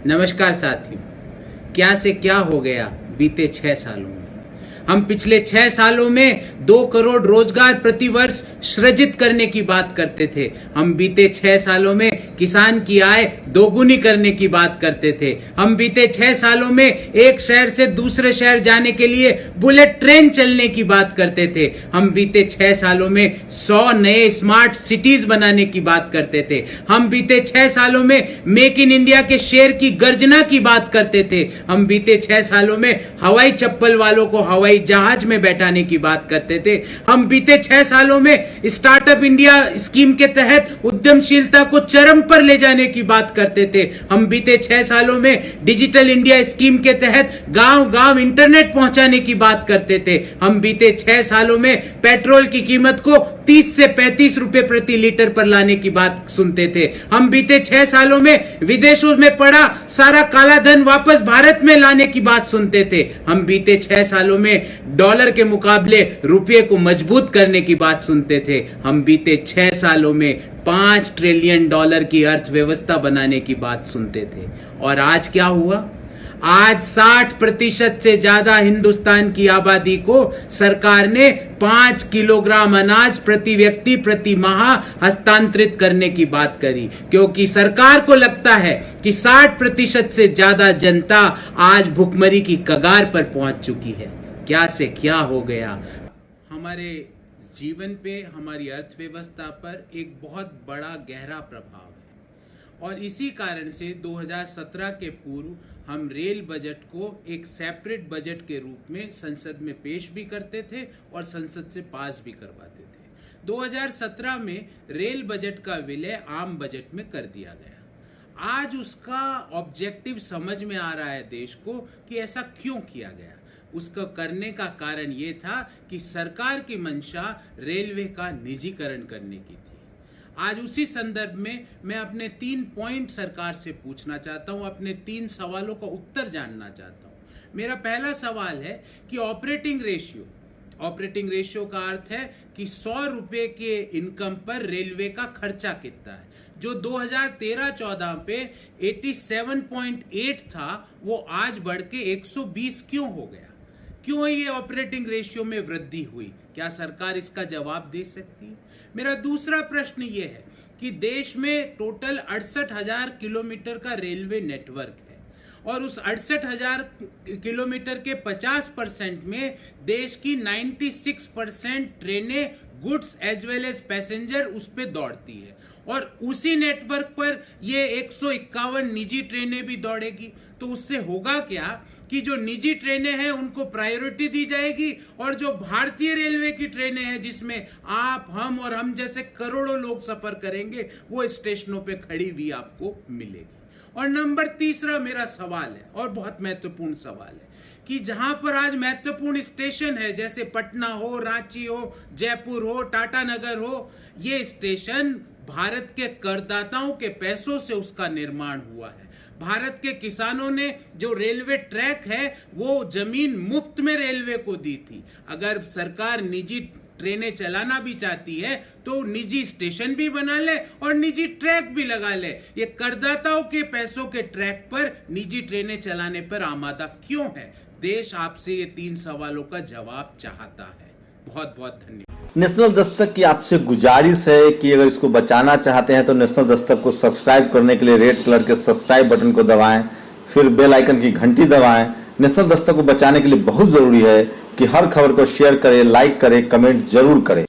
नमस्कार साथियों, क्या से क्या हो गया बीते 6 सालों में। हम पिछले 6 सालों में 2 करोड़ रोजगार प्रतिवर्ष सृजित करने की बात करते थे। हम बीते 6 सालों में किसान की आय दोगुनी करने की बात करते थे। हम बीते 6 सालों में एक शहर से दूसरे शहर जाने के लिए बुलेट ट्रेन चलने की बात करते थे। हम बीते 6 सालों में 100 नए स्मार्ट सिटीज बनाने की बात करते थे। हम बीते 6 सालों में मेक इन इंडिया के शेर की गर्जना की बात करते थे। हम बीते 6 सालों में हवाई चप्पल वालों को हवाई जहाज में बैठाने की बात करते थे। हम बीते 6 सालों में स्टार्टअप इंडिया स्कीम के तहत उद्यमशीलता को चरम पर ले जाने की बात करते थे। हम बीते 6 सालों में डिजिटल इंडिया स्कीम के तहत गांव-गांव इंटरनेट पहुंचाने की बात करते थे। हम बीते 6 सालों में पेट्रोल की कीमत को 30 से 35 रुपए प्रति लीटर पर लाने की बात सुनते थे। हम बीते 6 सालों में विदेशों में पड़ा सारा काला धन वापस भारत में लाने की बात सुनते थे। हम बीते 6 सालों में डॉलर के मुकाबले रुपये को मजबूत करने की बात सुनते थे। हम बीते 6 सालों में 5 ट्रिलियन डॉलर की अर्थव्यवस्था बनाने की बात सुनते थे। और आज क्या हुआ? आज 60% से ज्यादा हिंदुस्तान की आबादी को सरकार ने 5 किलोग्राम अनाज प्रति व्यक्ति प्रति माह हस्तांतरित करने की बात करी, क्योंकि सरकार को लगता है कि 60% से ज्यादा जनता आज भुखमरी की कगार पर पहुंच चुकी है। क्या से क्या हो गया। हमारे जीवन पे, हमारी अर्थव्यवस्था पर एक बहुत बड़ा गहरा प्रभाव है और इसी कारण से 2017 के पूर्व हम रेल बजट को एक सेपरेट बजट के रूप में संसद में पेश भी करते थे और संसद से पास भी करवाते थे। 2017 में रेल बजट का विलय आम बजट में कर दिया गया। आज उसका ऑब्जेक्टिव समझ में आ रहा है देश को कि ऐसा क्यों किया गया। उसको करने का कारण ये था कि सरकार की मंशा रेलवे का निजीकरण करने की थी। आज उसी संदर्भ में मैं अपने 3 पॉइंट सरकार से पूछना चाहता हूं, अपने 3 सवालों का उत्तर जानना चाहता हूं। मेरा पहला सवाल है कि ऑपरेटिंग रेशियो का अर्थ है कि 100 रुपए के इनकम पर रेलवे का खर्चा कितना है। जो 2013-14 पे 87.8 था वो आज बढ़ के 120 क्यों हो गया? क्यों ये ऑपरेटिंग रेशियो में वृद्धि हुई? क्या सरकार इसका जवाब दे सकती है? मेरा दूसरा प्रश्न ये है कि देश में टोटल 68,000 किलोमीटर का रेलवे नेटवर्क है और उस 68,000 किलोमीटर के 50% में देश की 96% ट्रेनें goods as well as passenger उस पे दौड़ती है और उसी नेटवर्क पर ये 151 निजी ट्रेनें भी दौड़ेगी। तो उससे होगा क्या कि जो निजी ट्रेनें हैं उनको प्रायोरिटी दी जाएगी और जो भारतीय रेलवे की ट्रेनें हैं जिसमें आप, हम और हम जैसे करोड़ों लोग सफर करेंगे वो स्टेशनों पे खड़ी हुई आपको मिलेगी। और नंबर तीसरा मेरा सवाल है और बहुत महत्वपूर्ण सवाल है कि जहां पर आज महत्वपूर्ण स्टेशन है जैसे पटना हो, रांची हो, जयपुर हो, टाटा नगर हो, ये स्टेशन भारत के करदाताओं के पैसों से उसका निर्माण हुआ है। भारत के किसानों ने जो रेलवे ट्रैक है वो जमीन मुफ्त में रेलवे को दी थी। अगर सरकार निजी ट्रेनें चलाना भी चाहती है तो निजी स्टेशन भी बना ले और निजी ट्रैक भी लगा ले। ये करदाताओं के पैसों के ट्रैक पर निजी ट्रेनें चलाने पर आमादा क्यों है? देश आपसे ये 3 सवालों का जवाब चाहता है। बहुत बहुत धन्यवाद। नेशनल दस्तक की आपसे गुजारिश है कि अगर इसको बचाना चाहते हैं तो नेशनल दस्तक को सब्सक्राइब करने के लिए रेड कलर के सब्सक्राइब बटन को दबाएं, फिर बेल आइकन की घंटी दबाएं। नेशनल दस्तक को बचाने के लिए बहुत जरूरी है कि हर खबर को शेयर करें, लाइक करें, कमेंट जरूर करें।